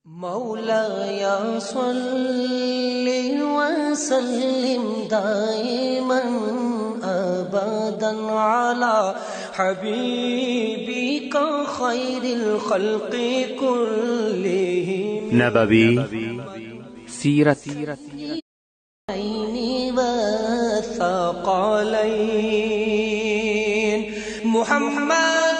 مولاي صل وسلم دائما أبدا على حبيبك خير الخلق كلهم. نبوي سيرة والثقلين محمد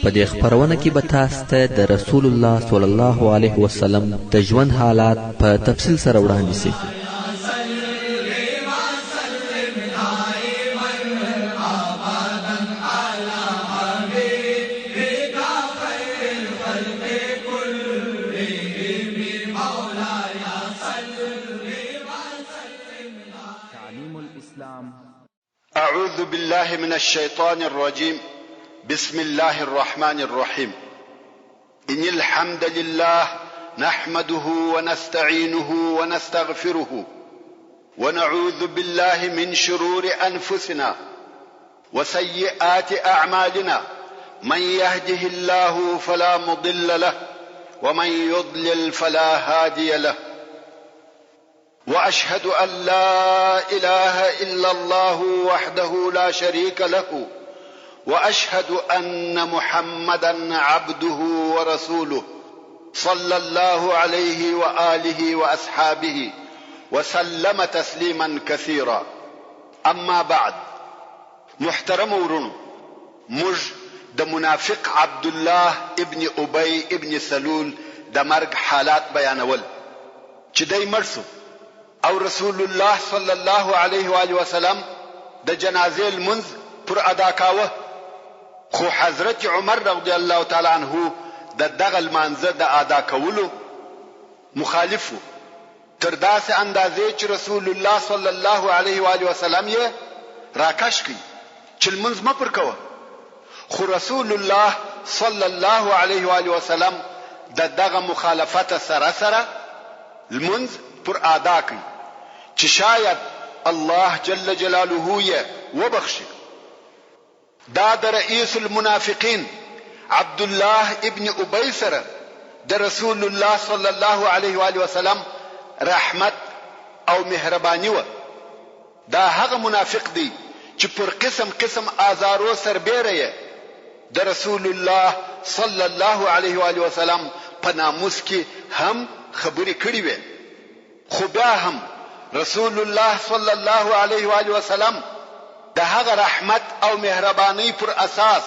په دې خبرونه کې به تاسو ته د رسول الله صلی الله علیه وسلم د ژوند حالات په تفصیل سره وړاندې شي. أعوذ بالله من الشيطان الرجيم. بسم الله الرحمن الرحيم. إن الحمد لله نحمده ونستعينه ونستغفره ونعوذ بالله من شرور أنفسنا وسيئات أعمالنا. من يهده الله فلا مضل له ومن يضلل فلا هادي له. وأشهد أن لا إله إلا الله وحده لا شريك له وأشهد أن محمدا عبده ورسوله صلى الله عليه وآله وأصحابه وسلم تسليما كثيرا. أما بعد، محترم ورونو، مج د منافق عبد الله ابن أبي ابن سلول د مرګ حالات بیانول چې دای مرسو او رسول الله صلی الله علیه و آله وسلم د جنازې المنز پر ادا کاوه، خو حضرت عمر رضی الله تعالی عنه د دغه المنزه د ادا کولو مخالف و، تر داسې اندازې چې رسول الله صلی الله علیه و آله وسلم یې راکش کړ چې المنز مه پر کوه. خو رسول الله صلی الله علیه و آله وسلم د دغه مخالفت سره المنز پر ادا کړ چې شاید الله جل جلاله یې وبخشي. دا د رئیس المنافقین عبد الله ابن ابي سره د رسول الله صلی الله علیه و آله وسلم رحمت او مهرباني و. دا هغه منافق دی چې پر قسم قسم آزارو سربېره د رسول الله صلی الله علیه و آله وسلم په ناموس کې هم خبرې کړې وې، خو بیا هم رسول الله صلی الله علیه و آله وسلم د هغه رحمت او مهرباني پر اساس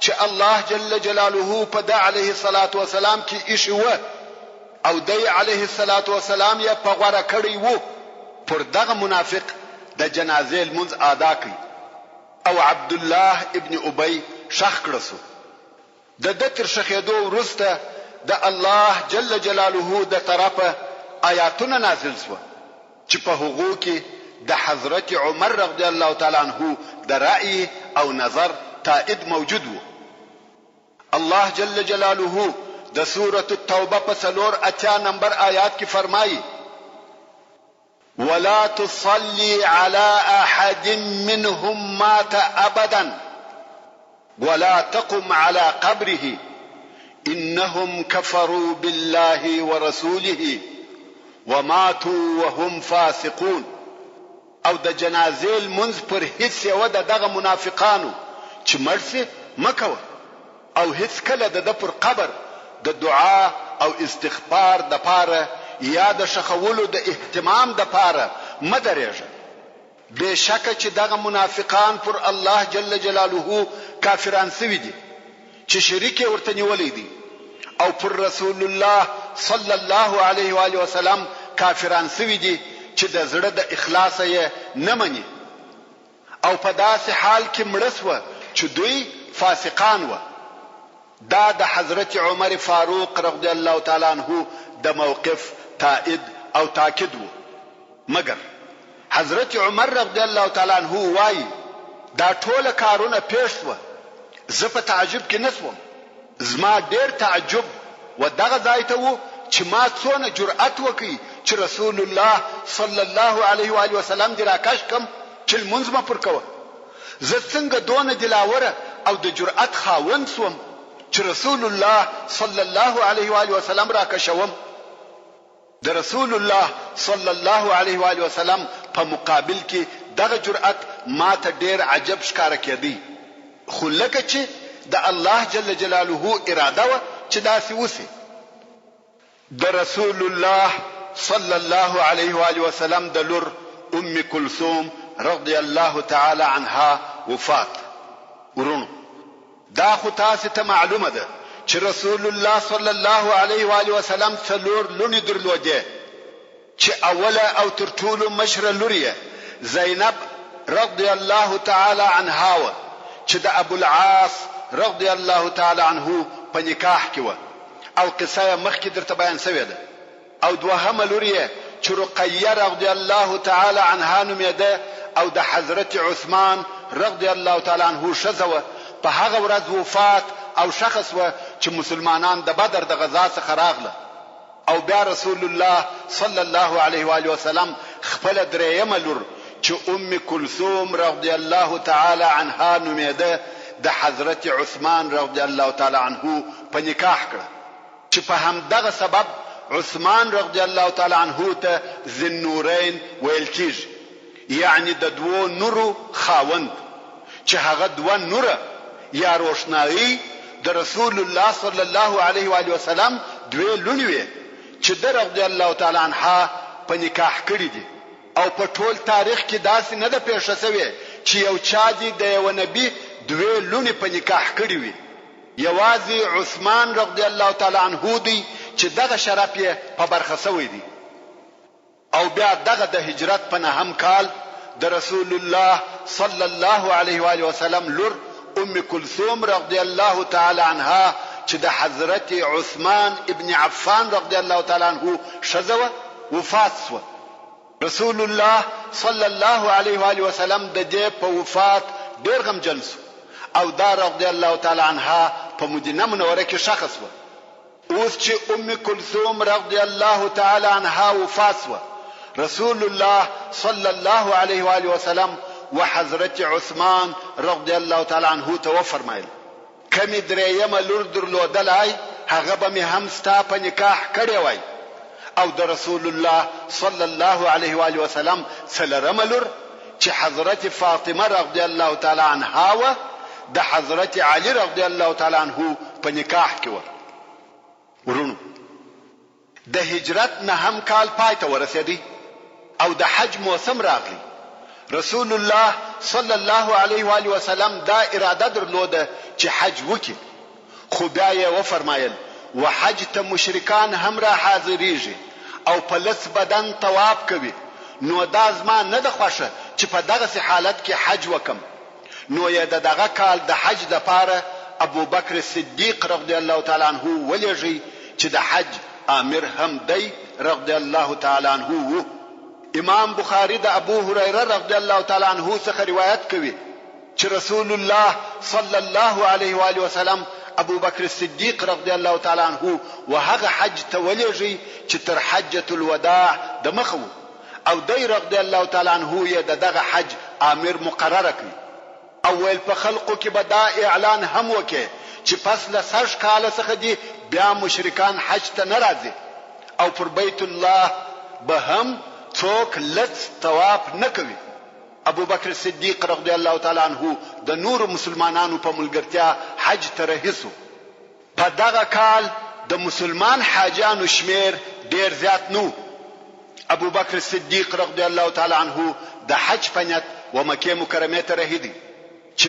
چې الله جل جلاله په د علیه الصلاة والسلام کې ایښی و او د علیه الصلاة والسلام یې په غوړه کړی و، پر دغه منافق د جنازې المنز ادا کړ او عبد الله ابن ابي شخ کړسو. د تر شخېدو وروسته د الله جل جلاله د طرفه آیاتونه نازل شو چې په هغو کې د حضرت عمر رضی الله تعالی عنه د رأی او نظر تائید موجود و. الله جل جلاله د سورة التوبه په 4 نمبر آیات کې فرمایي: ولا تصلي على احد منهم مات ابدا ولا تقم على قبره انهم كفروا بالله ورسوله وماتوا وهم فاسقون. او د جنازې المنز پر هیڅ یو دغه منافقانو چې مرسي مکوه او هیڅ کله د پر قبر د دعا او استغفار د پاره یا د شخولو د اهتمام د پاره مدرېږه. بشکه چې دغه منافقان پر الله جل جلاله کافران سوي دي چې شریک ورته نیولې دي او پر رسول الله صلی الله علیه و آله وسلم کافران سوي دي چې د زړه د اخلاص یې نه مني او په داسې حال کې مړسوه چې دوی فاسقان و. دا د حضرت عمر فاروق رضی الله تعالی عنه د موقف تائید او تاکید و. مگر حضرت عمر رضی الله تعالی عنه وایي دا ټول کارونه پیښ شوه، زه په تعجب کې نسوم. زما ډیر تعجب و دغه ځای ته و چې ما څونه جرأت وکړي چې رسول الله صلی الله علیه و آله وسلم دی راکش کم چې المنځ ما پر کوه. زه څنګه دونه دلاوره او د جرأت خاوند سوم چې چې رسول الله صلی الله علیه و آله وسلم را کشوم. د رسول الله صلی الله علیه و آله وسلم په مقابل کې دغه جرأت ما ته ډیر عجب ښکاره کېدی، خو لکه چې د الله جل جلاله اراده و چې داسې وسی. د رسول الله صلی الله علیه و آله وسلم د لور ام کلثوم رضی الله تعالی عنها وفات. ورونو دا خو تاسو ته معلومه ده چې رسول الله صلی الله علیه و آله وسلم څلور لونې درلودې، چې اوله او تر ټولو مشره لور یې زینب رضی الله تعالی عنها و چې د ابو العاص رضی الله تعالی عنه په نکاح کې و، او قصه مخکې درته بیان شوې ده. او دوهمه لور یې چې رقیه رضی الله تعالی عنها نومېده او د حضرت عثمان رضی الله تعالی عنه ښځه وه. په هغه ورځ وفات او شخص و چې مسلمانان د بدر د غزا څخه راغله. او بیا رسول الله صلی الله علیه و آله وسلم خپل درېیمه لور چې ام کلثوم رضی الله تعالی عنها نومېده د حضرت عثمان رضی الله تعالی عنه په نکاح کړه، چې په همدغه سبب عثمان رضی الله تعالی عنه ته ذوالنورین ویل کیږي، یعنی د دوو نورو خاوند، چې هغه دوه نوره یا روشنایی د رسول الله صلی الله علیه و آله وسلم دوی لونی وي چې د رضی الله تعالی عنها په نکاح کړی دي. او په ټول تاریخ کې داسې نه ده پیښه شوې چې یو چا دي د یو نبی دوی لونی په نکاح کړی وي. یوازې عثمان رضی الله تعالی عنه دی چې دغه شرف یې په برخه شوی دی. او بیا دغه د هجرت په نهم کال د رسول الله صلی الله علیه و آله وسلم لور ام کلثوم رضی الله تعالی عنها چې د حضرت عثمان ابن عفان رضی الله تعالی عنه شزوه وفات شو. رسول الله صلی الله علیه و آله وسلم د دې په وفات ډیر غمجن شو، او دا رضی الله تعالی عنها په مدینه منوره کې شخص و. اوس چې ام کلثوم رضی الله تعالی عنها وفات شو، رسول الله صلی الله علیه و آله وسلم وحضرت عثمان رضی الله تعالی عنه ته فرمایل کمی درېیمه لور درلودلای هغه به مې هم ستا په نکاح کړی وای. او د رسول الله صلی الله علیه و آله وسلم څلورمه لور چې حضرت فاطمه رضی الله تعالی عنها و د حضرت علی رضی الله تعالی عنه په نکاح کې و. ورونو د هجرت نهم کال پای ته ورسېدی او د حج موسم راغلی. رسول الله صلی الله علیه و آله وسلم دا اراده درلوده چې حج وکړي، خو بیا یې وفرمایل وحج ته مشرکان هم را حاضریږي او په لس بدن طواف کوي، نو دا زما نه ده خوښه چې په دغه حالت کې حج وکم. نو یې دغه کال د حج د پاره ابو بکر صدیق رضی الله تعالی عنه ولېږي چې د حج امیر هم دی رضی الله تعالی عنه. امام بخاری د ابو هريره رضی الله تعالی عنه څخه روایت کوي چې رسول الله صلی الله علیه و آله وسلم ابو بکر صدیق رضی الله تعالی عنه وهغه حج ته ولېږي چې تر حجة الوداع د مخو، او دی رضی الله تعالی عنه یې دغه حج امیر مقرره کړ. او ول په خلقو کې به دا اعلان هم وکړي چې پس له 60 کال څخه دی بیا مشرکان حج ته ناراضي، او پر بیت الله به هم څوک لڅ طواف نه کوي. ابو بکر صدیق رضی الله تعالی عنه د نور مسلمانانو په ملګرتیا حج ته رهیسو. په دغه کال د مسلمان حاجانو شمیر ډیر زیات نو. ابو بکر صدیق رضی الله تعالی عنه د حج په نیت و مکه مکرمه ته رهیدي.